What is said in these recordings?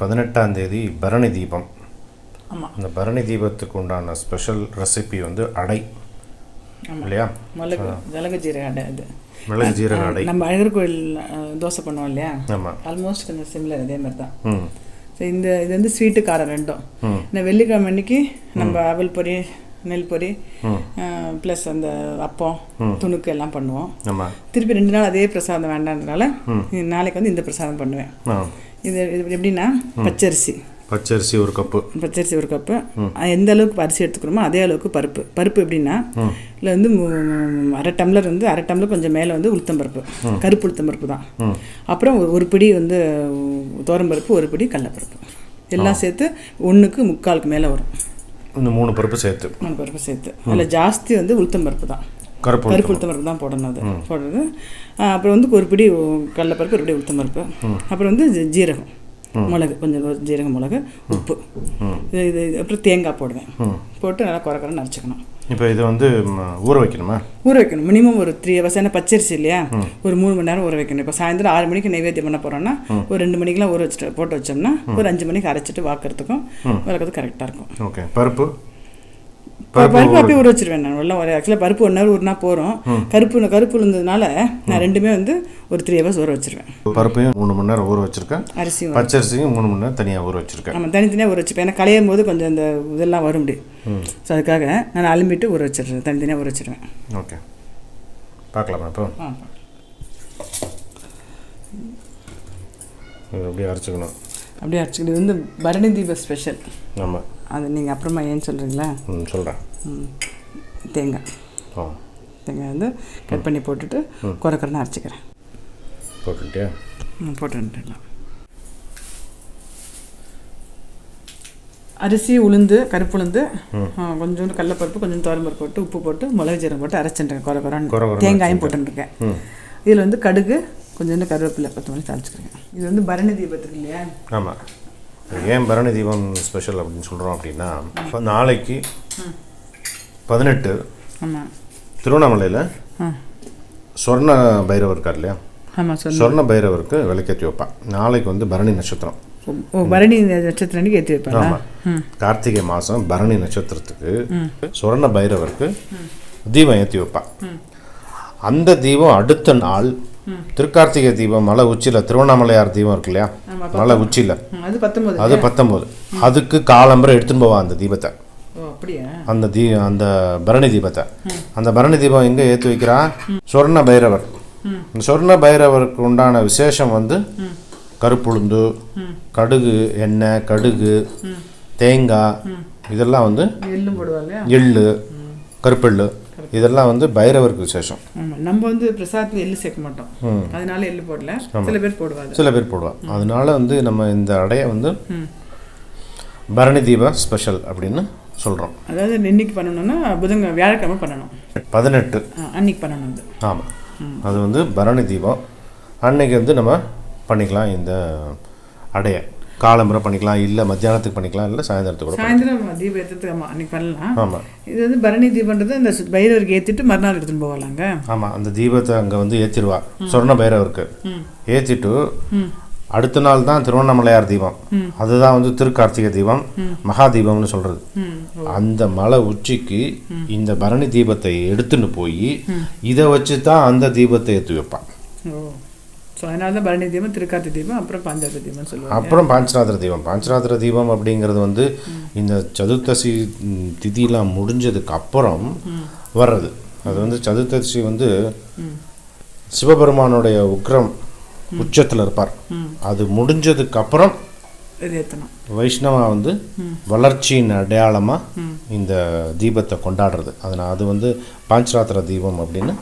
18ஆம் தேதி பரணி தீபம். ஆமாம். இந்த பரணி தீபத்துக்கு உண்டான ஸ்பெஷல் ரெசிபி வந்து அடை இல்லையா? மிளகு ஜீரக அடை. அது மிளகு ஜீரக அடை நம்ம அழகர் கோயில் தோசை பண்ணுவோம் இல்லையா? ஆமாம். ஆல்மோஸ்ட் கொஞ்சம் சிமிலர் இதே மாதிரி தான். ஸோ இது வந்து ஸ்வீட்டு காரம் ரெண்டும். இந்த வெள்ளிக்கிழமை அன்னைக்கு நம்ம அவல் பொரி, நெல் பொரி ப்ளஸ் அந்த அப்பம், துணுக்கு எல்லாம் பண்ணுவோம். திருப்பி 2 நாள் அதே பிரசாதம் வேண்டான்றதுனால நாளைக்கு வந்து இந்த பிரசாதம் பண்ணுவேன். இது எப்படின்னா பச்சரிசி ஒரு கப்பு, எந்த அளவுக்கு அரிசி எடுத்துக்கிறோமோ அதே அளவுக்கு பருப்பு எப்படின்னா இதில் வந்து 1/2 டம்ளர் வந்து 1/2 டம்ளர் கொஞ்சம் மேலே வந்து உளுத்தம்பருப்பு, கருப்பு உளுத்தம்பருப்பு தான். அப்புறம் ஒரு பிடி வந்து தோரம்பருப்பு, ஒரு பிடி கடலைப்பருப்பு, எல்லாம் சேர்த்து 1/4 மேலே வரும். இந்த 3 பருப்பு சேர்த்து அதில் ஜாஸ்தி வந்து உளுத்தம்பருப்பு தான், கருப்பு உளுத்தம்பருப்பு தான் போடணும். அது போடுறது. அப்புறம் வந்து ஒரு பிடி கடலைப்பருப்பு, ஒரு பிடி உளுத்தம்பருப்பு, அப்புறம் வந்து ஜீரகம், மிளகு, கொஞ்சம் ஜீரகம், மிளகு, உப்பு, இது அப்புறம் தேங்காய் போடுவேன். போட்டு நல்லா குறைக்கணும் நரைச்சிக்கணும். இப்போ இதை வந்து ஊற வைக்கணும். மினிமம் ஒரு 3 hours. ஏன்னா பச்சரிசி இல்லையா, ஒரு 3 மணி நேரம் ஊற வைக்கணும். இப்போ சாயந்தரம் 6 மணிக்கு நைவேத்தியம் பண்ண போகிறோன்னா ஒரு 2 மணிக்கெலாம் ஊற வச்சுட்டு போட்டு வச்சோம்னா ஒரு 5 மணிக்கு அரைச்சிட்டு வாக்குறதுக்கும் வளர்க்கறதுக்கும் கரெக்டாக இருக்கும். ஓகே. பருப்பு அப்படியே ஊற வச்சிருவேன் நான். எல்லாம் ஆக்சுவலாக பருப்பு 1 hour ஊறினா போகிறோம். கருப்பு இருந்ததுனால நான் 2மே வந்து ஒரு 3 hours ஊற வச்சிருவேன். பருப்பையும் 3 மணி நேரம் ஊற வச்சிருக்கேன். பச்சரிசியும் 3 மணி நேரம் தனியாக ஊற வச்சிருக்கேன். ஆமாம், தனித்தனியாக ஊற வச்சுப்பேன். ஏன்னா களையும் போது கொஞ்சம் அந்த இதெல்லாம் வரும் முடியும். ஸோ அதுக்காக நான் அலும்பிட்டு ஊற வச்சிடுறேன், தனித்தனியாக ஊற வச்சிருவேன். ஓகே, பார்க்கலாமா இப்போ? அப்படியே அரைச்சிக்கணும். இது வந்து பரணி தீப ஸ்பெஷல். ஆமாம், அது நீங்கள் அப்புறமா ஏன்னு சொல்கிறீங்களா? சொல்கிறேன். தேங்காய் வந்து கட் பண்ணி போட்டுட்டு குறைக்கறன்னு அரைச்சிக்கிறேன். போட்டுட்டேன். அரிசி, உளுந்து, கருப்பு உளுந்து, கொஞ்சோண்டு கடலைப்பருப்பு, கொஞ்சம் தோரம்பருப்பு போட்டு உப்பு போட்டு மிளகு ஜீரகம் போட்டு அரைச்சிட்டுருக்கேன். குறைக்குறான்னு தேங்காயும் போட்டுருக்கேன். இதில் வந்து கடுகு, கொஞ்சோண்டு கருவேப்பிலை, 10 மணி தாளிச்சுக்கிறேன். இது வந்து பரணி தீபத்துக்கு இல்லையா? ஆமாம். ஏன் பரணி தீபம் ஸ்பெஷல் அப்படின்னு சொல்கிறோம் அப்படின்னா, இப்போ நாளைக்கு 18 திருவண்ணாமலையில் சொர்ண பைரவர் இருக்கார் இல்லையா? ஆமாம், சொர்ண பைரவருக்கு விளக்கேற்றி வைப்பான். நாளைக்கு வந்து பரணி நட்சத்திரம். பரணி நட்சத்திரம் அன்றைக்கி ஏற்றி வைப்பாங்க. ஆமாம், கார்த்திகை மாதம் பரணி நட்சத்திரத்துக்கு சொர்ண பைரவருக்கு தீபம் ஏற்றி வைப்பான். அந்த தீபம் அடுத்த நாள் திருக்கார்த்திகை தீபம் மலை உச்சியில், திருவண்ணாமலையார் தீபம் இருக்கு இல்லையா, மலை உச்சியில், அது 19. அதுக்கு காலம்பரை எடுத்துன்னு போவான் அந்த தீபத்தை, அந்த பரணி தீபத்தை. அந்த பரணி தீபம் எங்கே ஏற்றி வைக்கிறான்? சொர்ண பைரவர். சொர்ண பைரவருக்கு உண்டான விசேஷம் வந்து கருப்புளுந்து, கடுகு, எண்ணெய், கடுகு, தேங்காய், இதெல்லாம் வந்து எள்ளு, கருப்பெள்ளு, இதெல்லாம் வந்து பைரவருக்கு விசேஷம். நம்ம வந்து பிரசாதத்தில் எள்ளு சேர்க்க மாட்டோம், அதனால எள்ளு போடல. சில பேர் போடுவாங்க. அதனால வந்து நம்ம இந்த அடையை வந்து பரணி தீப ஸ்பெஷல் அப்படின்னு சொல்கிறோம். அதாவது இன்னைக்கு பண்ணணும்னா வியாழக்கிழமை பண்ணணும், 18 அன்னைக்கு பண்ணணும். ஆமாம், அது வந்து பரணி தீபம் அன்னைக்கு வந்து நம்ம பண்ணிக்கலாம். இந்த அடையை காலம்புரை பண்ணிக்கலாம், இல்லை மத்தியானத்துக்கு பண்ணிக்கலாம், இல்லை சாயந்தரத்துக்கு கூட. சாயந்தரம் தீபம் ஏற்றுறதுக்கு ஆமாம் அன்றைக்கி பண்ணலாம். ஆமாம், இது வந்து பரணி தீபன்றது இந்த பைரவருக்கு ஏற்றிட்டு மறுநாள் எடுத்துன்னு போகலாங்க. ஆமாம், அந்த தீபத்தை அங்கே வந்து ஏற்றிடுவா சொர்ண பைரவருக்கு. ஏற்றிட்டு அடுத்த நாள் தான் திருவண்ணாமலையார் தீபம். அதுதான் வந்து திருக்கார்த்திகை தீபம், மகா தீபம்னு சொல்கிறது. அந்த மலை உச்சிக்கு இந்த பரணி தீபத்தை எடுத்துன்னு போய் இதை வச்சு தான் அந்த தீபத்தை ஏற்றி வைப்பான். ஸோ அதனால தான் பரணி தீபம், திருக்கார்த்திகை தீபம், அப்புறம் பாஞ்சராத்திர தீபம் சொல்லுவாங்க. அப்புறம் பாஞ்சராத்திர தீபம் அப்படிங்கிறது வந்து இந்த சதுர்த்தசி திதியெலாம் முடிஞ்சதுக்கு அப்புறம் வர்றது. அது வந்து சதுர்த்தசி வந்து சிவபெருமானுடைய உக்ரம் உச்சத்தில் இருப்பார். அது முடிஞ்சதுக்கு அப்புறம் வைஷ்ணவா வந்து வளர்ச்சியின் அடையாளமாக இந்த தீபத்தை கொண்டாடுறது. அதனால் அது வந்து பாஞ்சராத்திர தீபம் அப்படின்னு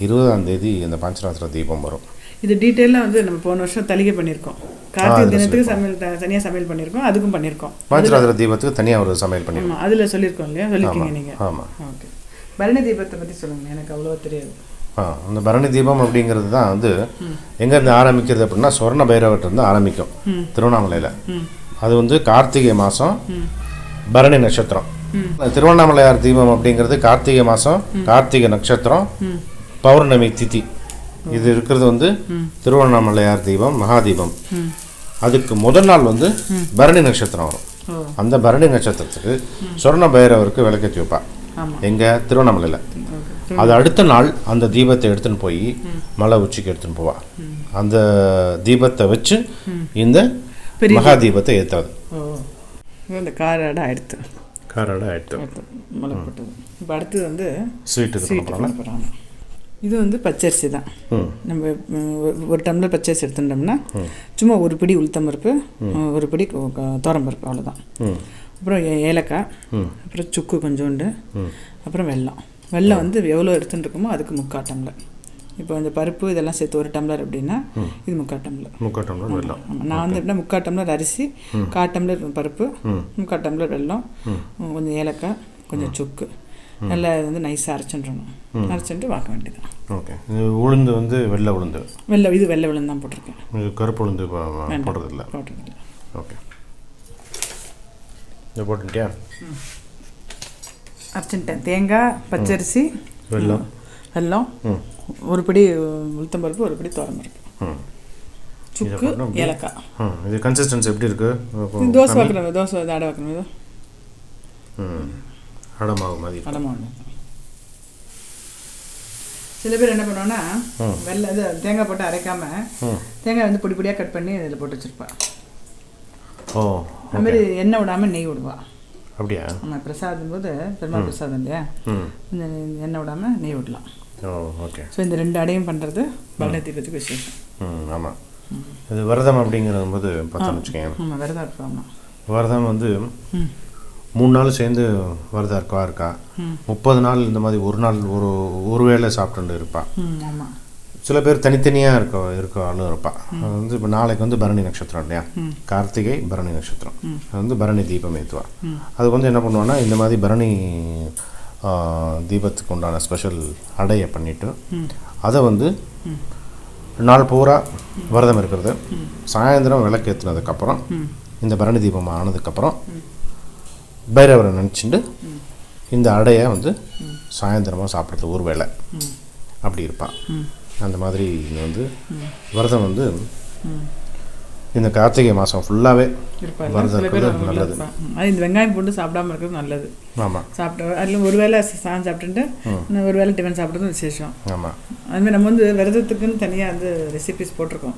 20ஆம் தேதி இந்த பாஞ்சராத்திர தீபம் வரும். இது டீட்டெயிலாக வந்து நம்ம போன வருஷம் தலிகை பண்ணியிருக்கோம். கார்த்திகை தினத்துக்கு தனியாக சமையல் பண்ணியிருக்கோம், அதுக்கும் பண்ணியிருக்கோம். பாஞ்சராத்திர தீபத்துக்கு தனியாக ஒரு சமையல் பண்ணியிருக்கோம். அதில் சொல்லியிருக்கோம் இல்லையா, சொல்லியிருக்கீங்க நீங்கள். ஆமாம், ஓகே. பரணி தீபத்தை பற்றி சொல்லுங்கள், எனக்கு அவ்வளோவா தெரியாது. அந்த பரணி தீபம் அப்படிங்கிறது தான் வந்து எங்கேருந்து ஆரம்பிக்கிறது அப்படின்னா சொர்ண பைரவர்கிட்ட ஆரம்பிக்கும் திருவண்ணாமலையில். அது வந்து கார்த்திகை மாதம் பரணி நட்சத்திரம். திருவண்ணாமலையார் தீபம் அப்படிங்கிறது கார்த்திகை மாதம், கார்த்திகை நட்சத்திரம், பௌர்ணமி திதி. இது இருக்கிறது வந்து திருவண்ணாமலையார் தீபம், மகாதீபம். அதுக்கு முதல் நாள் வந்து பரணி நட்சத்திரம் வரும். அந்த பரணி நட்சத்திரத்துக்கு சொர்ண பைரவருக்கு விளக்கேற்றி வைப்பா. எங்கே? திருவண்ணாமலையில். அது அடுத்த நாள் அந்த தீபத்தை எடுத்துன்னு போய் மலை உச்சிக்கு எடுத்துன்னு போவா. அந்த தீபத்தை வச்சு இந்த மகா தீபத்தை ஏற்றாது. இந்த காராடை ஆயிடுத்து மலை போட்டது. இப்போ அடுத்தது வந்து ஸ்வீட்டு போகிறாங்க. இது வந்து பச்சரிசி தான். நம்ம ஒரு டம்ளர் பச்சரிசி எடுத்துட்டோம்னா சும்மா ஒரு பிடி உளுத்தம்பருப்பு, ஒரு பிடி தோரம்பருப்பு, அவ்வளோதான். அப்புறம் ஏலக்காய், அப்புறம் சுக்கு கொஞ்சோண்டு, அப்புறம் வெல்லம் வந்து எவ்வளோ எடுத்துகிட்டு இருக்கோமோ அதுக்கு 3/4 டம்ளர். இப்போ அந்த பருப்பு இதெல்லாம் சேர்த்து 1 டம்ளர் அப்படின்னா இது 3/4 டம்ளர் வெல்லம். நான் வந்து எப்படின்னா 3/4 டம்ளர் அரிசி, 1/4 டம்ளர் பருப்பு, 3/4 டம்ளர் வெல்லம், கொஞ்சம் ஏலக்காய், கொஞ்சம் சுக்கு, நல்லா இது வந்து நைஸாக அரைச்சிட்டு வாக்க வேண்டியது. ஓகே. உளுந்து வந்து வெள்ளை உளுந்து. இது வெள்ளை உளுந்து தான் போட்டிருக்கேன். இது கருப்பு உளுந்து போடுறதில்ல. ஓகே. இது போட்டுட்டியா? அரைச்சிட்டேன். தேங்காய், பச்சரிசி, வெல்லம், ஒரு பிடி உளுத்தம்பருப்பு, ஒரு பிடி தோரம்பருப்பு, சுக்கு, ஏலக்காய். இது கன்சிஸ்டன்சி எப்படி இருக்கு? தோசை வைக்கணும். தோசை அடை வைக்கணும். இது அடமாவு மாதிரி. சில பேர் என்ன பண்ணுவாங்கன்னா வெள்ளை இது தேங்காய் போட்டு அரைக்காம தேங்காய் வந்து பொடி பொடியாக கட் பண்ணி இதில் போட்டு வச்சுருப்பா. அதுமாரி எண்ணெய் விடாமல் நெய் விடுவா. அப்படியா? ஆமாம். பிரசாதம் போது பெருமாள் பிரசாதம் இல்லையா, எண்ணெய் விடாமல் நெய் விடலாம். ஓகே. ஸோ இந்த 2 அடையும் பண்ணுறது பரணி தீபத்துக்கு விசேஷம். ஆமாம். இது விரதம் அப்படிங்கிற போது பார்த்தோன்னு வச்சுக்கேன். ஆமாம், விரதம் இருக்கும். ஆமாம், விரதம் வந்து 3 நாள் சேர்ந்து விரதம் இருக்கா 30 நாள் இந்த மாதிரி ஒரு நாள் ஒரு வேளை சாப்பிட்டு இருப்பா. ஆமாம். சில பேர் தனித்தனியாக இருக்க ஆளும் இருப்பா. அது வந்து இப்போ நாளைக்கு வந்து பரணி நட்சத்திரம் இல்லையா, கார்த்திகை பரணி நட்சத்திரம். அது வந்து பரணி தீபம் ஏற்றுவா. அதுக்கு வந்து என்ன பண்ணுவான்னா இந்த மாதிரி பரணி தீபத்துக்கு உண்டான ஸ்பெஷல் அடையை பண்ணிவிட்டு அதை வந்து நாள் பூரா விரதம் இருக்கிறது. சாயந்தரம் விளக்கு ஏற்றுனதுக்கப்புறம் இந்த பரணி தீபம் ஆனதுக்கப்புறம் பைரவரை நினச்சிட்டு இந்த அடையை வந்து சாயந்தரமாக சாப்பிட்றது ஒரு வேளை அப்படி இருப்பாள். அந்த மாதிரி இங்கே வந்து விரதம் வந்து இந்த கார்த்திகை மாதம் ஃபுல்லாகவே விரதம் இருக்கிறது நல்லது. அது இந்த வெங்காயம் போட்டு சாப்பிடாம இருக்கிறது நல்லது. ஆமாம். சாப்பிட்டு அதில் ஒரு வேளை சாதம் சாப்பிட்டுட்டு ஒரு வேளை டிஃபன் சாப்பிட்றது விசேஷம். ஆமாம். அதுமாதிரி நம்ம வந்து விரதத்துக்குன்னு தனியாக வந்து ரெசிபிஸ் போட்டிருக்கோம்.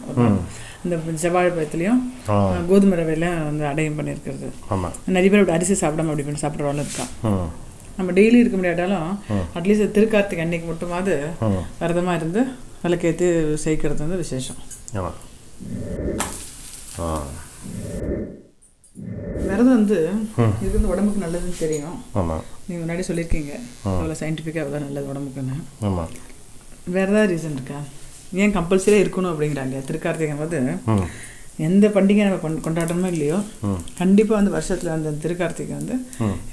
இந்த செவ்வாழை பழத்துலேயும் கோதுமை ரவையிலையும் வந்து அடையும் பண்ணியிருக்கிறது. ஆமாம். நிறைய பேர் அரிசி சாப்பிடாம அப்படி பண்ணி சாப்பிட்றவங்களும் இருக்கான். நம்ம டெய்லி இருக்க முடியாட்டாலும் அட்லீஸ்ட் திருக்கார்த்திகை அன்னைக்கு மட்டுமாவது விரதமாக இருந்து விளக்கேற்றி சேர்க்கறது வந்து விசேஷம். ஆமாம். விரதம் வந்து இது வந்து உடம்புக்கு நல்லதுன்னு தெரியும். ஆமாம். நீங்கள் முன்னாடி சொல்லியிருக்கீங்க அவ்வளோ சயின்டிஃபிக்காக அவ்வளோ நல்லது உடம்புக்குன்னு. ஆமாம். வேறு ஏதாவது ரீசன் இருக்கா? ஏன் கம்பல்சரியாக இருக்கணும் அப்படிங்கிறாங்க திருக்கார்த்திகை போது? எந்த பண்டிகை நம்ம கொண்டாடணுமோ இல்லையோ கண்டிப்பாக வந்து வருஷத்தில் அந்த திருக்கார்த்திகை வந்து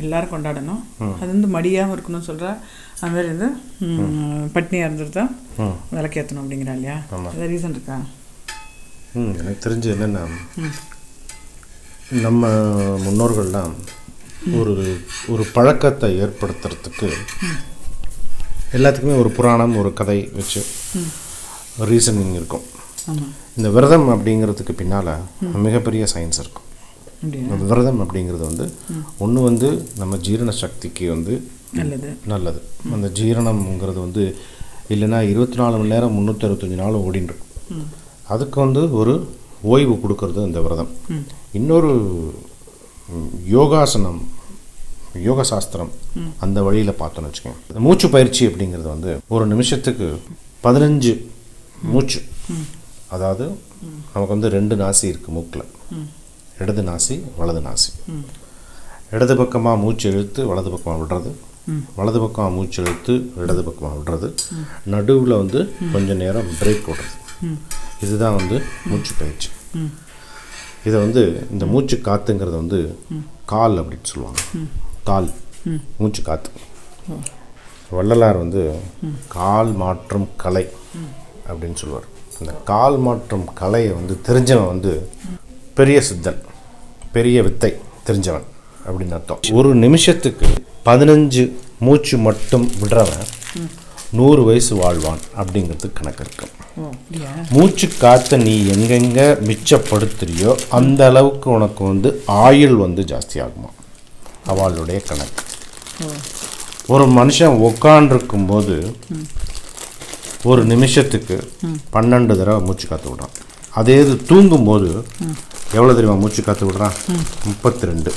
எல்லாரும் கொண்டாடணும். அது வந்து மடியாகவும் இருக்கணும்னு சொல்கிறா. அதுமாதிரி வந்து பட்னியாக இருந்துட்டு தான் விளக்கேற்றணும் அப்படிங்கிறா இல்லையா? ஏதாவது ரீசன் இருக்கா? எனக்கு தெரிஞ்சு என்னென்னா நம்ம முன்னோர்கள்லாம் ஒரு பழக்கத்தை ஏற்படுத்துறதுக்கு எல்லாத்துக்குமே ஒரு புராணம் ஒரு கதை வச்சு ரீசனிங் இருக்கும். இந்த விரதம் அப்படிங்கிறதுக்கு பின்னால் மிகப்பெரிய சயின்ஸ் இருக்கும். அந்த விரதம் அப்படிங்கிறது வந்து ஒன்று வந்து நம்ம ஜீரண சக்திக்கு வந்து நல்லது. அந்த ஜீரணம்ங்கிறது வந்து இல்லைன்னா 24 மணி நேரம் 365 நாளும் ஓடின்னு அதுக்கு வந்து ஒரு ஓய்வு கொடுக்கறது இந்த விரதம். இன்னொரு யோகாசனம் யோக சாஸ்திரம் அந்த வழியில் பார்த்தோன்னு வச்சுக்கோங்க. இந்த மூச்சு பயிற்சி அப்படிங்கிறது வந்து ஒரு நிமிஷத்துக்கு 15 மூச்சு. அதாவது நமக்கு வந்து 2 நாசி இருக்குது மூக்கில், இடது நாசி வலது நாசி. இடது பக்கமாக மூச்சு இழுத்து வலது பக்கமாக விடுறது, வலது பக்கமாக மூச்சு இழுத்து இடது பக்கமாக விடுறது, நடுவில் வந்து கொஞ்சம் நேரம் பிரேக் போடுறது. இதுதான் வந்து மூச்சு பயிற்சி. இதை வந்து இந்த மூச்சு காற்றுங்கிறது வந்து கால் அப்படின்னு சொல்லுவாங்க. கால் மூச்சு காற்று. வள்ளலார் வந்து கால் மாற்றும் கலை அப்படின்னு சொல்லுவார். இந்த கால் மாற்றும் கலையை வந்து தெரிஞ்சவன் வந்து பெரிய சித்தன், பெரிய வித்தை தெரிஞ்சவன் அப்படின்னு அர்த்தம். ஒரு நிமிஷத்துக்கு 15 மூச்சு மட்டும் விடுறவன் 100 வயசு வாழ்வான் அப்படிங்கிறதுக்கு கணக்கு இருக்கு. மூச்சு காற்றை நீ எங்கெங்கே மிச்சப்படுத்துறியோ அந்த அளவுக்கு உனக்கு வந்து ஆயுள் வந்து ஜாஸ்தி ஆகுமா அவளுடைய கணக்கு. ஒரு மனுஷன் உட்காண்டிருக்கும் போது ஒரு நிமிஷத்துக்கு 12 தடவை மூச்சு காற்று விடுறான். அதே இது தூங்கும்போது எவ்வளோ தெரியுமா மூச்சு காற்று விடுறான்? 32.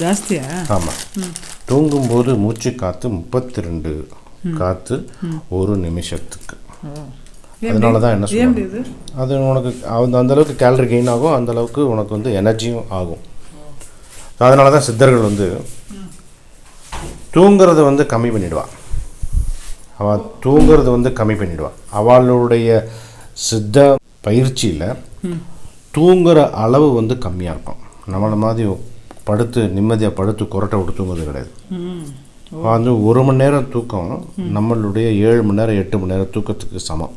ஜாஸ்தியா? ஆமாம், தூங்கும்போது மூச்சு காற்று 32 காற்று ஒரு நிமிஷத்துக்கு. அதனால தான் என்ன சொல்லுவாங்க, அது உனக்கு அந்தளவுக்கு கேலரி கெயின் ஆகும், அந்தளவுக்கு உனக்கு வந்து எனர்ஜியும் ஆகும். அதனால தான் சித்தர்கள் வந்து தூங்குறத வந்து கம்மி பண்ணிடுவாள். அவள் தூங்குறத வந்து கம்மி பண்ணிடுவாள். அவளுடைய சித்த பயிற்சியில் தூங்குற அளவு வந்து கம்மியாக இருக்கும். நம்மளை மாதிரி படுத்து நிம்மதியாக படுத்து குரட்டை விட்டு தூங்குறது கிடையாது. வந்து 1 மணி நேரம் தூக்கம் நம்மளுடைய 7 மணி நேரம் 8 மணி நேரம் தூக்கத்துக்கு சமம்.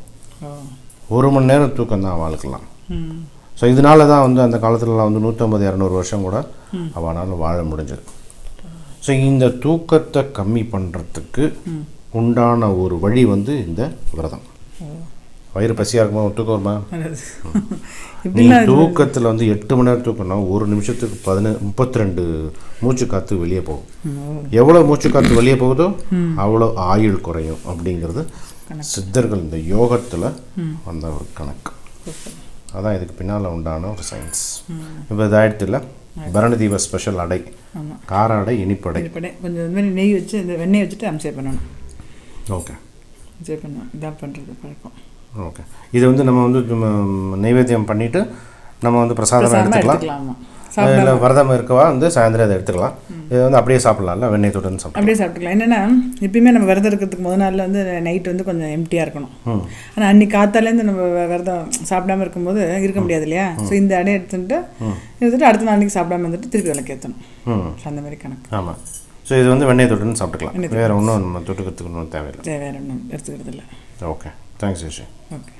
1 மணி நேரம் தூக்கம் தான் அவளுக்கெல்லாம். ஸோ இதனால தான் வந்து அந்த காலத்துலலாம் வந்து 150-200 வருஷம் கூட அவனால் வாழ முடிஞ்சது. ஸோ இந்த தூக்கத்தை கம்மி பண்ணுறதுக்கு உண்டான ஒரு வழி வந்து இந்த விரதம். வயிறு பசியாக இருக்குமா தூக்கம் வருமா? நீ தூக்கத்தில் வந்து 8 மணி நேரம் தூக்கம்னா 1 நிமிஷத்துக்கு 32 மூச்சு காற்று வெளியே போகும். எவ்வளோ மூச்சு காற்று வெளியே போகுதோ அவ்வளோ ஆயுள் குறையும் அப்படிங்கிறது சித்தர்கள் இந்த யோகத்தில் வந்த ஒரு கணக்கு. அதான் இதுக்கு பின்னால் உண்டான ஒரு சயின்ஸ். இப்போ இதாயிடுத்துல பரணி தீப ஸ்பெஷல் அடை, கார அடை, இனிப்படை. கொஞ்சம் இது மாதிரி நெய் வச்சு இந்த வெண்ணெய் வச்சுட்டு அம்சேர் பண்ணணும். ஓகே, அம்சேர் பண்ணணும், இதான் பண்ணுறது பழக்கம். ஓகே, இது வந்து நம்ம வந்து நைவேத்தியம் பண்ணிவிட்டு நம்ம வந்து பிரசாதமாக எடுத்துக்கலாம். இல்லை விரதம் இருக்கவா வந்து சாயந்தரம் அதை எடுத்துக்கலாம். இது வந்து அப்படியே சாப்பிட்லாம்ல, வெண்ணெய் தொட்டுன்னு சாப்பிடலாம். அப்படியே சாப்பிட்டுக்கலாம். என்னென்னா எப்பயுமே நம்ம விரதம் இருக்கிறதுக்கு முதல் நாளில் வந்து நைட் வந்து கொஞ்சம் எம்டியாக இருக்கணும். ஆனால் அன்றைக்கி காத்தாலேருந்து நம்ம விரதம் சாப்பிடாமல் இருக்கும்போது இருக்க முடியாது இல்லையா? ஸோ இந்த அடையை எடுத்துட்டு அடுத்த நாளைக்கு சாப்பிடாம வந்துட்டு திருப்பி விளக்கேற்றணும். அந்த மாதிரி கணக்கு. ஆமாம். ஸோ இது வந்து வெண்ணெய் தொட்டுன்னு சாப்பிட்டுக்கலாம். வேறு ஒன்றும் நம்ம தொட்டுக்கிறதுக்கு ஒன்றும் தேவையில்லை. வேறு ஒன்றும் எடுத்துக்கிறது இல்லை. Okay, thanks Yoshi. ஓகே.